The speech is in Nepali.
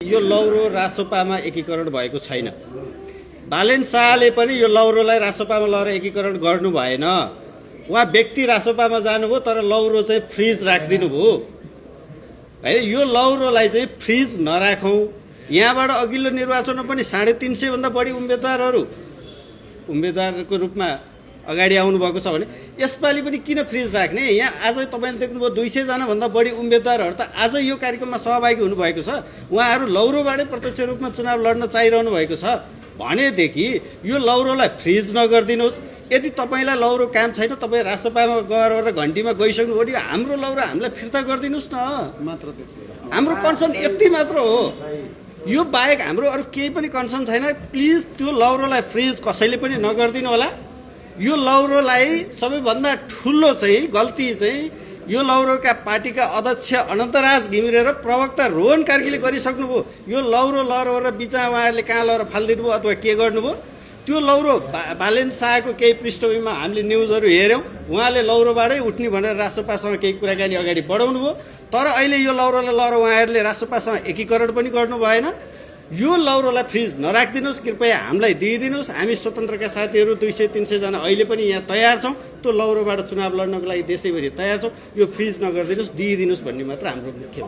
यो लौरो रासोपामा एकीकरण भएको छैन। बालेन शाहले पनि यो लौरोलाई रासोपामा लगेर एकीकरण गर्नु भएन। उहाँ व्यक्ति रासोपामा जानुभयो तर लौरो चाहिँ फ्रिज राखिदिनु भयो है। यो लौरोलाई चाहिँ फ्रिज नराखौँ। यहाँबाट अघिल्लो निर्वाचनमा पनि 350 भन्दा बढी उम्मेदवारको रूपमा अगाडि आउनुभएको छ भने यसपालि पनि किन फ्रिज राख्ने? यहाँ आज तपाईँले देख्नुभयो 200 जना भन्दा बढी उम्मेदवारहरू त आज यो कार्यक्रममा सहभागी हुनुभएको छ। उहाँहरू लौरोबाटै प्रत्यक्ष रूपमा चुनाव लड्न चाहिरहनु भएको छ भनेदेखि यो लौरोलाई फ्रिज नगरिदिनुहोस्। यदि तपाईँलाई लौरो काम छैन, तपाईँ रासोपामा गएर घन्टीमा गइसक्नुभयो, हाम्रो लौरो हामीलाई फिर्ता गरिदिनुहोस् न। मात्र त्यति हाम्रो कन्सर्न यति मात्र हो। यो बाहेक हाम्रो अरू केही पनि कन्सर्न छैन। प्लिज त्यो लौरोलाई फ्रिज कसैले पनि नगरिदिनु होला। यो लौरोलाई सबैभन्दा ठुलो चाहिँ गल्ती चाहिँ यो लौरोका पार्टीका अध्यक्ष अनन्तराज घिमिरे र प्रवक्ता रोहन कार्कीले गरिसक्नुभयो। यो लौरो लहर बिचमा उहाँहरूले कहाँ लगेर फालिदिनु भयो अथवा के गर्नुभयो? त्यो लौरो बालेन शाहको केही पृष्ठभूमिमा हामीले न्युजहरू हेऱ्यौँ। उहाँले लौरोबाटै उठ्ने भनेर रासोपासँग केही कुराकानी अगाडि बढाउनु भयो। तर अहिले यो लौरोलाई लगेर उहाँहरूले रासोपासँग एकीकरण पनि गर्नु भएन। यो लौरोलाई फ्रिज नराखिदिनुहोस्, कृपया हामीलाई दिइदिनुहोस्। हामी स्वतन्त्रका साथीहरू 200-300 जना अहिले पनि यहाँ तयार छौँ। त्यो लौरोबाट चुनाव लड्नको लागि देशैभरि तयार छौँ। यो फ्रिज नगरिदिनुहोस्, दिइदिनुहोस् भन्ने मात्र हाम्रो मुख्य